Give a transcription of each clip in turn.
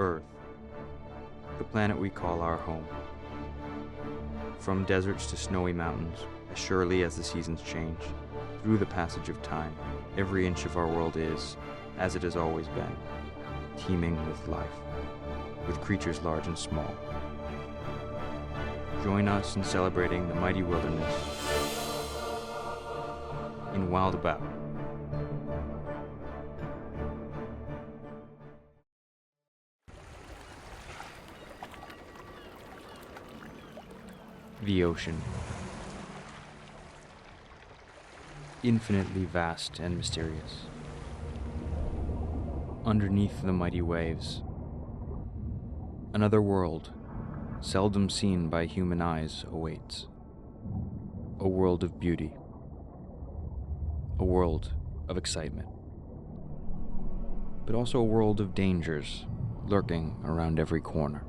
Earth, the planet we call our home. From deserts to snowy mountains, as surely as the seasons change, through the passage of time, every inch of our world is, as it has always been, teeming with life, with creatures large and small. Join us in celebrating the mighty wilderness in Wild About. The ocean. Infinitely vast and mysterious. Underneath the mighty waves, another world, seldom seen by human eyes, awaits. A world of beauty. A world of excitement. But also a world of dangers lurking around every corner.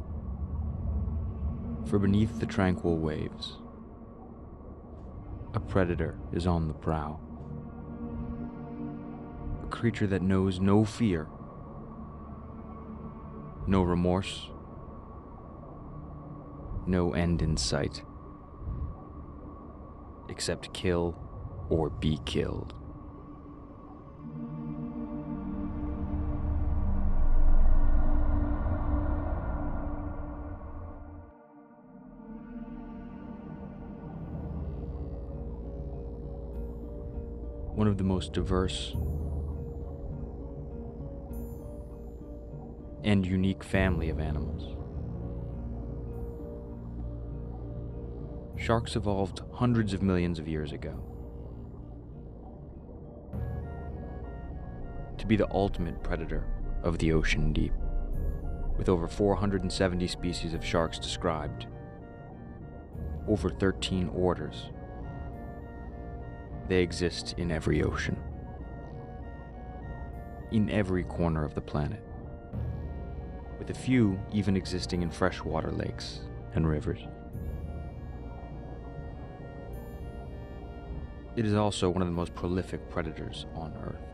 For beneath the tranquil waves, a predator is on the prowl. A creature that knows no fear, no remorse, no end in sight, except kill or be killed. One of the most diverse and unique family of animals. Sharks evolved hundreds of millions of years ago to be the ultimate predator of the ocean deep, with over 470 species of sharks described, over 13 orders. They exist in every ocean, in every corner of the planet, with a few even existing in freshwater lakes and rivers. It is also one of the most prolific predators on Earth.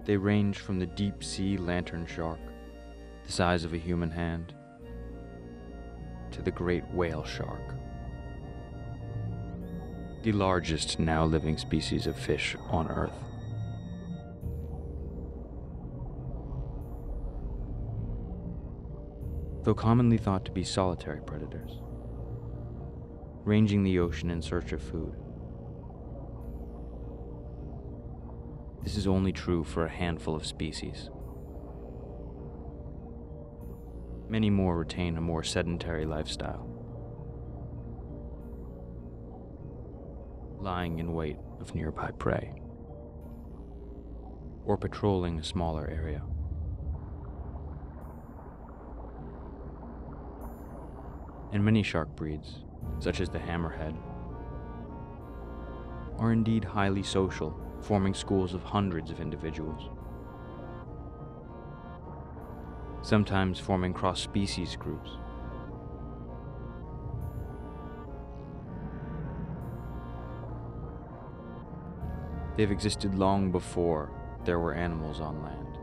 They range from the deep-sea lantern shark, the size of a human hand, to the great whale shark, the largest now living species of fish on Earth. Though commonly thought to be solitary predators, ranging the ocean in search of food, this is only true for a handful of species. Many more retain a more sedentary lifestyle, lying in wait of nearby prey, or patrolling a smaller area. And many shark breeds, such as the hammerhead, are indeed highly social, forming schools of hundreds of individuals, sometimes forming cross-species groups. They've existed long before there were animals on land,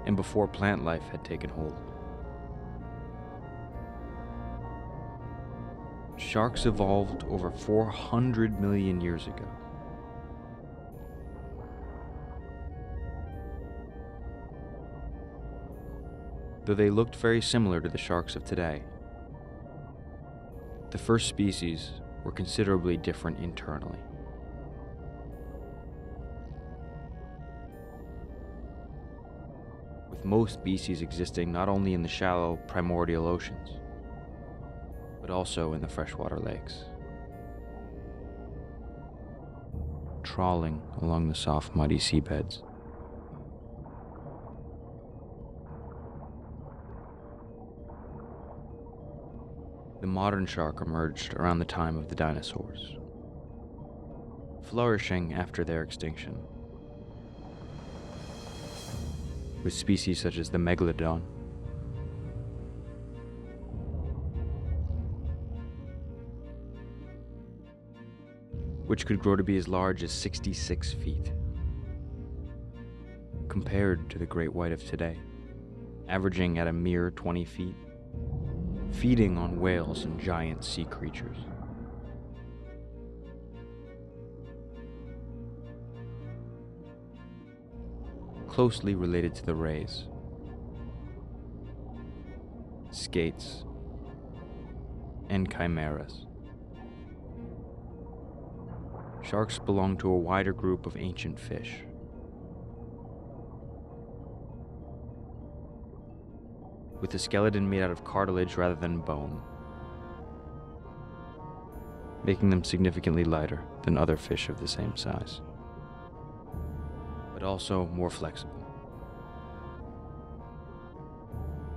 and before plant life had taken hold. Sharks evolved over 400 million years ago. Though they looked very similar to the sharks of today, the first species were considerably different internally. With most species existing not only in the shallow primordial oceans, but also in the freshwater lakes, trawling along the soft, muddy seabeds. The modern shark emerged around the time of the dinosaurs, flourishing after their extinction, with species such as the megalodon, which could grow to be as large as 66 feet. compared to the great white of today, averaging at a mere 20 feet, feeding on whales and giant sea creatures. Closely related to the rays, skates, and chimeras. Sharks belong to a wider group of ancient fish. With a skeleton made out of cartilage rather than bone, making them significantly lighter than other fish of the same size, but also more flexible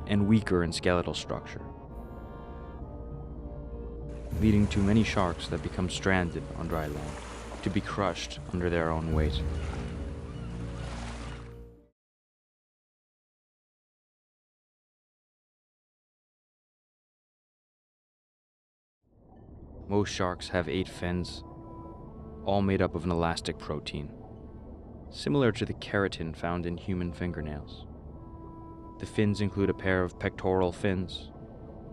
and weaker in skeletal structure, leading to many sharks that become stranded on dry land, to be crushed under their own weight. Most sharks have 8 fins, all made up of an elastic protein, similar to the keratin found in human fingernails. The fins include a pair of pectoral fins,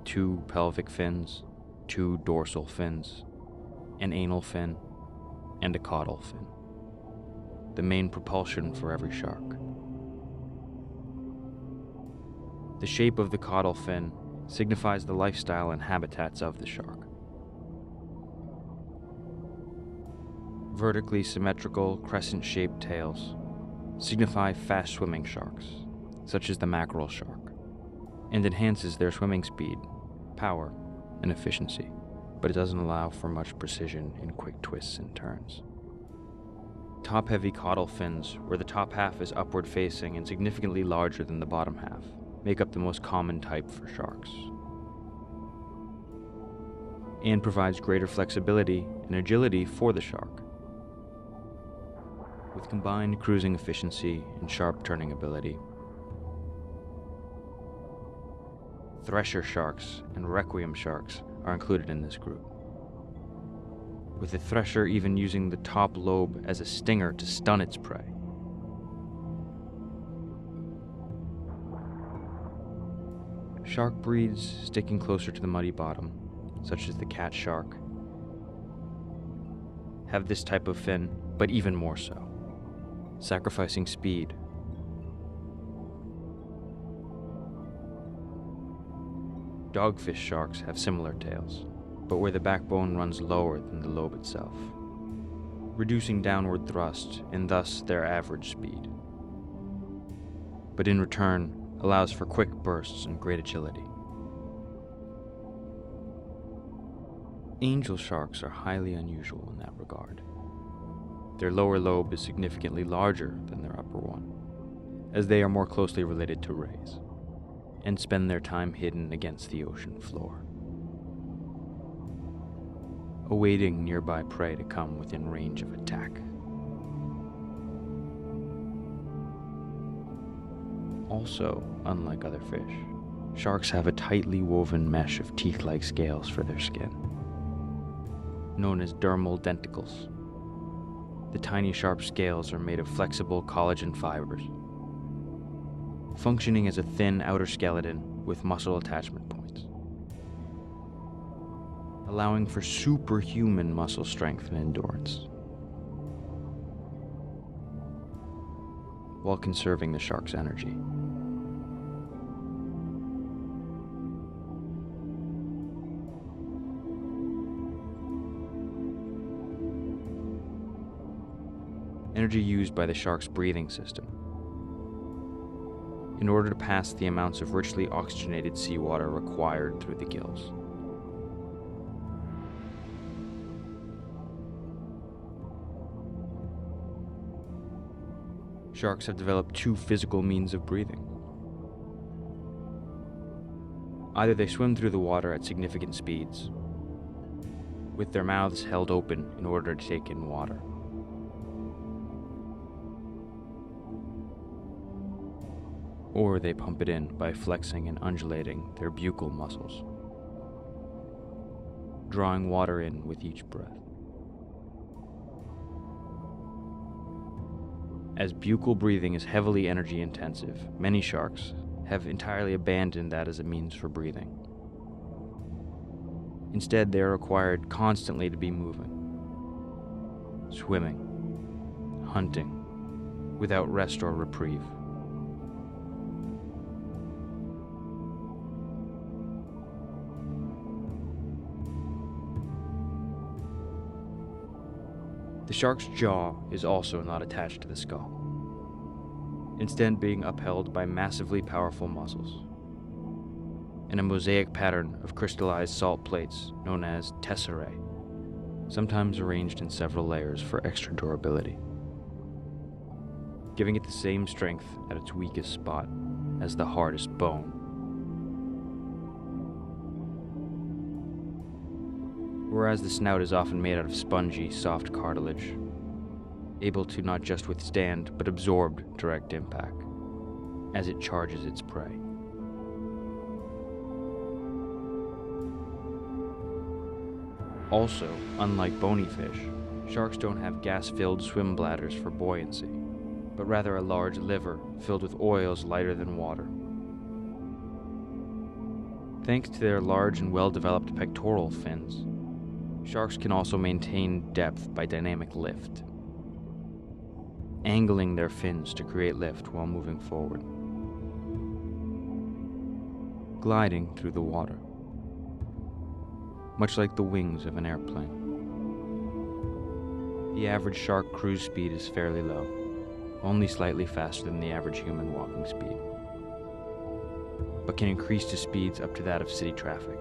2 pelvic fins, 2 dorsal fins, an anal fin, and a caudal fin, the main propulsion for every shark. The shape of the caudal fin signifies the lifestyle and habitats of the shark. Vertically symmetrical, crescent-shaped tails signify fast-swimming sharks, such as the mackerel shark, and enhances their swimming speed, power, and efficiency, but it doesn't allow for much precision in quick twists and turns. Top-heavy caudal fins, where the top half is upward-facing and significantly larger than the bottom half, make up the most common type for sharks, and provides greater flexibility and agility for the shark. With combined cruising efficiency and sharp turning ability, thresher sharks and requiem sharks are included in this group, with the thresher even using the top lobe as a stinger to stun its prey. Shark breeds sticking closer to the muddy bottom, such as the cat shark, have this type of fin, but even more so, sacrificing speed. Dogfish sharks have similar tails, but where the backbone runs lower than the lobe itself, reducing downward thrust and thus their average speed, but in return allows for quick bursts and great agility. Angel sharks are highly unusual in that regard. Their lower lobe is significantly larger than their upper one, as they are more closely related to rays, and spend their time hidden against the ocean floor, awaiting nearby prey to come within range of attack. Also, unlike other fish, sharks have a tightly woven mesh of teeth-like scales for their skin, known as dermal denticles. The tiny sharp scales are made of flexible collagen fibers, functioning as a thin outer skeleton with muscle attachment points, allowing for superhuman muscle strength and endurance, while conserving the shark's energy. Energy used by the shark's breathing system in order to pass the amounts of richly oxygenated seawater required through the gills. Sharks have developed 2 physical means of breathing. Either they swim through the water at significant speeds, with their mouths held open in order to take in water, or they pump it in by flexing and undulating their buccal muscles, drawing water in with each breath. As buccal breathing is heavily energy intensive, many sharks have entirely abandoned that as a means for breathing. Instead, they are required constantly to be moving, swimming, hunting, without rest or reprieve. The shark's jaw is also not attached to the skull, instead being upheld by massively powerful muscles, and a mosaic pattern of crystallized salt plates known as tesserae, sometimes arranged in several layers for extra durability, giving it the same strength at its weakest spot as the hardest bone. Whereas the snout is often made out of spongy, soft cartilage, able to not just withstand, but absorb direct impact as it charges its prey. Also, unlike bony fish, sharks don't have gas-filled swim bladders for buoyancy, but rather a large liver filled with oils lighter than water. Thanks to their large and well-developed pectoral fins, sharks can also maintain depth by dynamic lift, angling their fins to create lift while moving forward, gliding through the water, much like the wings of an airplane. The average shark cruise speed is fairly low, only slightly faster than the average human walking speed, but can increase to speeds up to that of city traffic,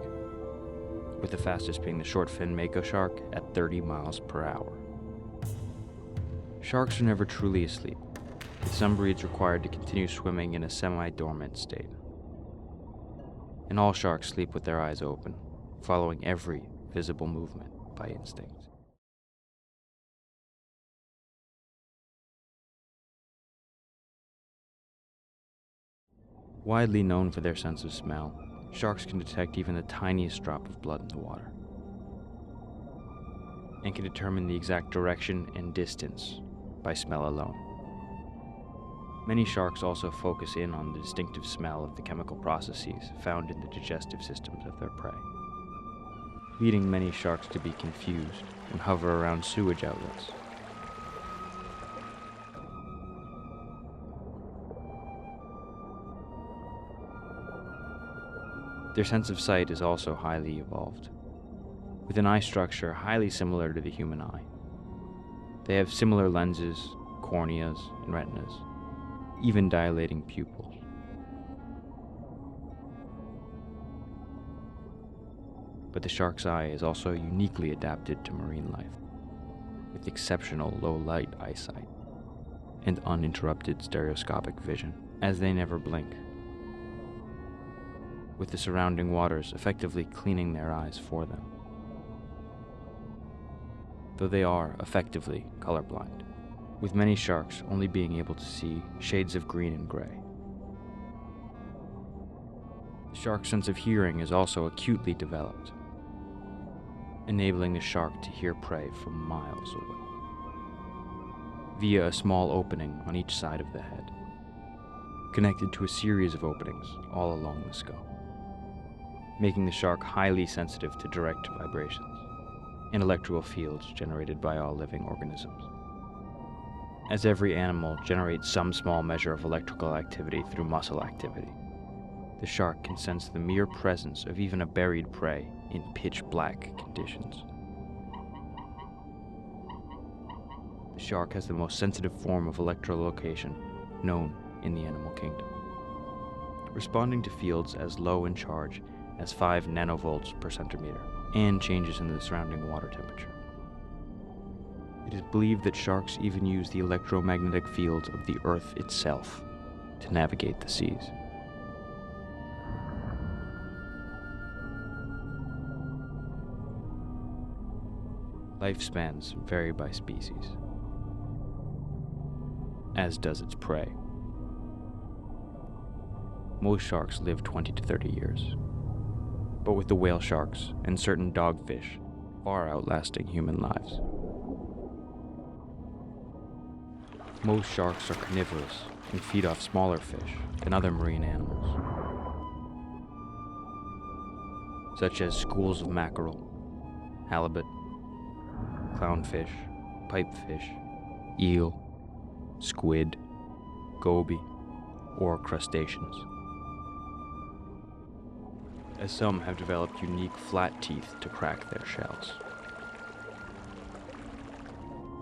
with the fastest being the short-fin mako shark at 30 miles per hour. Sharks are never truly asleep, with some breeds required to continue swimming in a semi-dormant state. And all sharks sleep with their eyes open, following every visible movement by instinct. Widely known for their sense of smell, sharks can detect even the tiniest drop of blood in the water, and can determine the exact direction and distance by smell alone. Many sharks also focus in on the distinctive smell of the chemical processes found in the digestive systems of their prey, leading many sharks to be confused and hover around sewage outlets. Their sense of sight is also highly evolved, with an eye structure highly similar to the human eye. They have similar lenses, corneas, and retinas, even dilating pupils. But the shark's eye is also uniquely adapted to marine life, with exceptional low-light eyesight and uninterrupted stereoscopic vision, as they never blink, with the surrounding waters effectively cleaning their eyes for them, though they are effectively colorblind, with many sharks only being able to see shades of green and gray. The shark's sense of hearing is also acutely developed, enabling the shark to hear prey from miles away, via a small opening on each side of the head, connected to a series of openings all along the skull, making the shark highly sensitive to direct vibrations and electrical fields generated by all living organisms. As every animal generates some small measure of electrical activity through muscle activity, the shark can sense the mere presence of even a buried prey in pitch-black conditions. The shark has the most sensitive form of electrolocation known in the animal kingdom, responding to fields as low in charge as 5 nanovolts per centimeter, and changes in the surrounding water temperature. It is believed that sharks even use the electromagnetic fields of the Earth itself to navigate the seas. Lifespans vary by species, as does its prey. Most sharks live 20 to 30 years, but with the whale sharks and certain dogfish far outlasting human lives. Most sharks are carnivorous and feed off smaller fish and other marine animals, such as schools of mackerel, halibut, clownfish, pipefish, eel, squid, goby, or crustaceans. As some have developed unique flat teeth to crack their shells.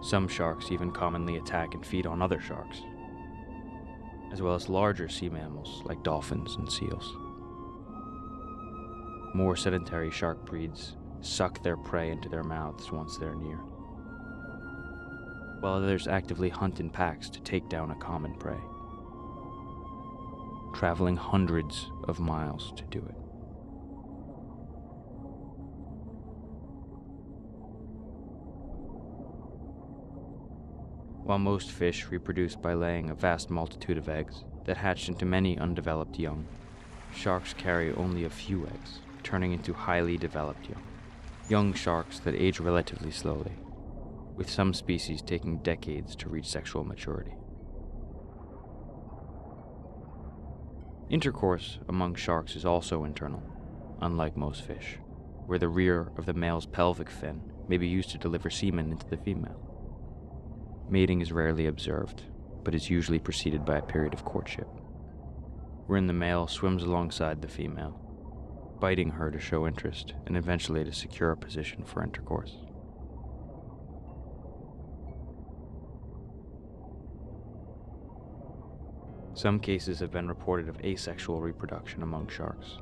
Some sharks even commonly attack and feed on other sharks, as well as larger sea mammals like dolphins and seals. More sedentary shark breeds suck their prey into their mouths once they're near, while others actively hunt in packs to take down a common prey, traveling hundreds of miles to do it. While most fish reproduce by laying a vast multitude of eggs that hatch into many undeveloped young, sharks carry only a few eggs, turning into highly developed young sharks that age relatively slowly, with some species taking decades to reach sexual maturity. Intercourse among sharks is also internal, unlike most fish, where the rear of the male's pelvic fin may be used to deliver semen into the female. Mating is rarely observed, but is usually preceded by a period of courtship, wherein the male swims alongside the female, biting her to show interest and eventually to secure a position for intercourse. Some cases have been reported of asexual reproduction among sharks,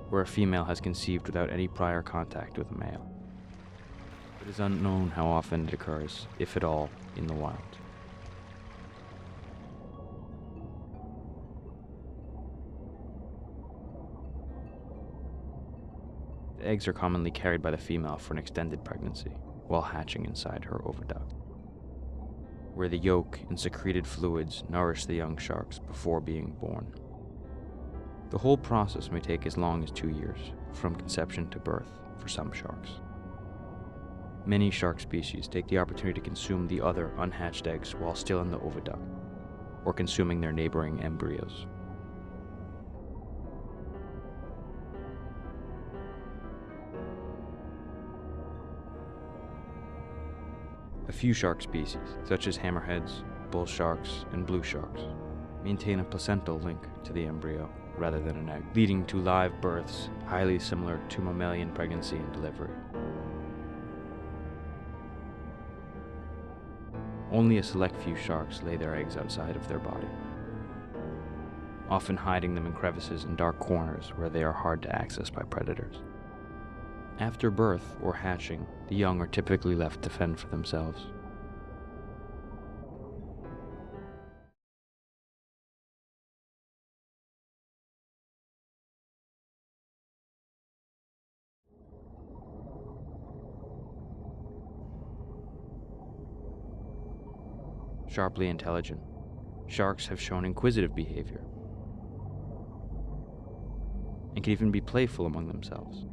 where a female has conceived without any prior contact with a male. It is unknown how often it occurs, if at all, in the wild. The eggs are commonly carried by the female for an extended pregnancy, while hatching inside her oviduct, where the yolk and secreted fluids nourish the young sharks before being born. The whole process may take as long as 2 years, from conception to birth, for some sharks. Many shark species take the opportunity to consume the other unhatched eggs while still in the oviduct, or consuming their neighboring embryos. A few shark species, such as hammerheads, bull sharks, and blue sharks, maintain a placental link to the embryo rather than an egg, leading to live births highly similar to mammalian pregnancy and delivery. Only a select few sharks lay their eggs outside of their body, often hiding them in crevices and dark corners where they are hard to access by predators. After birth or hatching, the young are typically left to fend for themselves. Sharply intelligent, sharks have shown inquisitive behavior and can even be playful among themselves.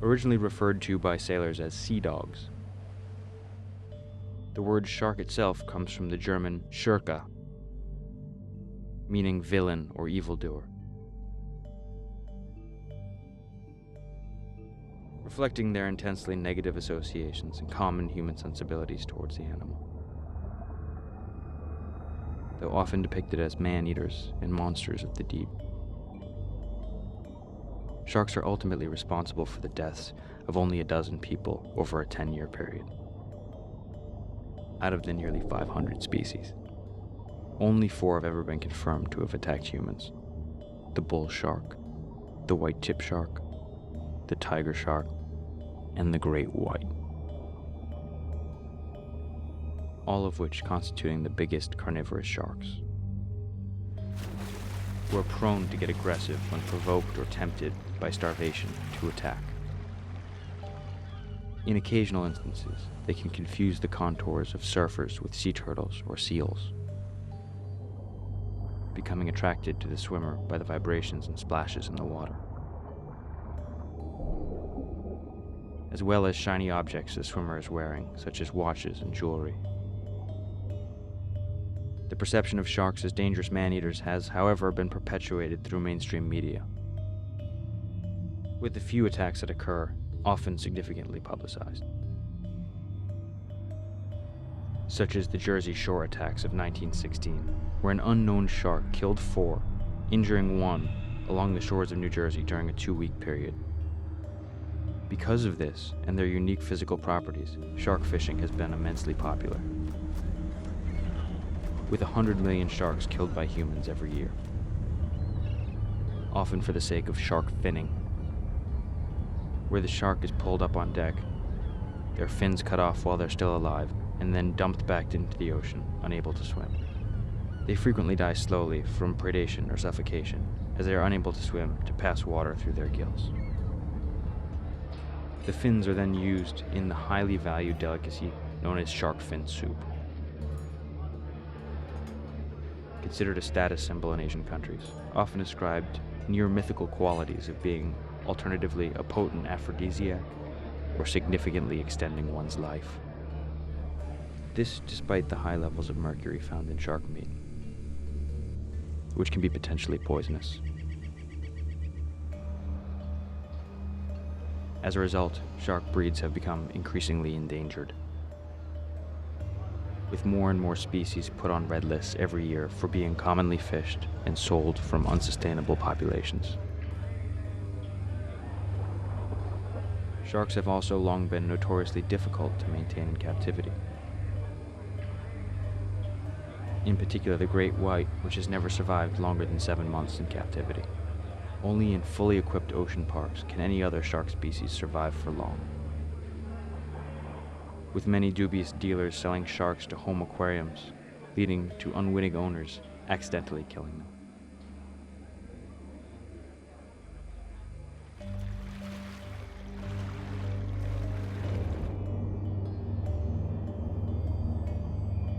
Originally referred to by sailors as sea dogs, the word shark itself comes from the German Schurke, meaning villain or evildoer, reflecting their intensely negative associations and common human sensibilities towards the animal. Though often depicted as man-eaters and monsters of the deep, sharks are ultimately responsible for the deaths of only a dozen people over a 10-year period. Out of the nearly 500 species, only 4 have ever been confirmed to have attacked humans: the bull shark, the white tip shark, the tiger shark, and the great white, all of which constituting the biggest carnivorous sharks, who are prone to get aggressive when provoked or tempted by starvation to attack. In occasional instances, they can confuse the contours of surfers with sea turtles or seals, becoming attracted to the swimmer by the vibrations and splashes in the water. as well as shiny objects the swimmer is wearing, such as watches and jewelry. The perception of sharks as dangerous man-eaters has, however, been perpetuated through mainstream media, with the few attacks that occur often significantly publicized, such as the Jersey Shore attacks of 1916, where an unknown shark killed 4, injuring 1 along the shores of New Jersey during a 2-week period. Because of this and their unique physical properties, shark fishing has been immensely popular, with 100 million sharks killed by humans every year, often for the sake of shark finning, where the shark is pulled up on deck, their fins cut off while they're still alive, and then dumped back into the ocean, unable to swim. They frequently die slowly from predation or suffocation, as they are unable to swim to pass water through their gills. The fins are then used in the highly valued delicacy known as shark fin soup, considered a status symbol in Asian countries, often ascribed near mythical qualities of being alternatively a potent aphrodisiac or significantly extending one's life. This despite the high levels of mercury found in shark meat, which can be potentially poisonous. As a result, shark breeds have become increasingly endangered, with more and more species put on red lists every year for being commonly fished and sold from unsustainable populations. Sharks have also long been notoriously difficult to maintain in captivity. In particular, the great white, which has never survived longer than 7 months in captivity. Only in fully equipped ocean parks can any other shark species survive for long, with many dubious dealers selling sharks to home aquariums, leading to unwitting owners accidentally killing them.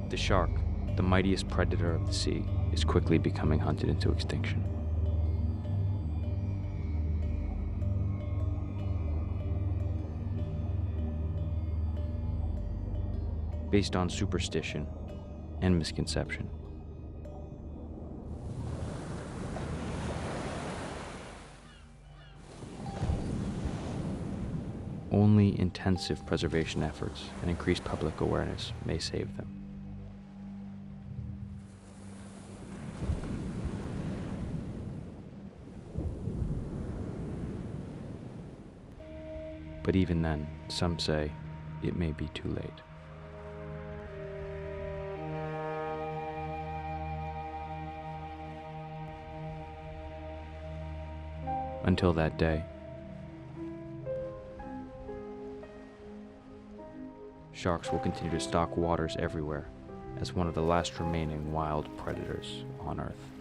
The shark, the mightiest predator of the sea, is quickly becoming hunted into extinction. Based on superstition and misconception. Only intensive preservation efforts and increased public awareness may save them. But even then, some say it may be too late. Until that day, sharks will continue to stalk waters everywhere as one of the last remaining wild predators on Earth.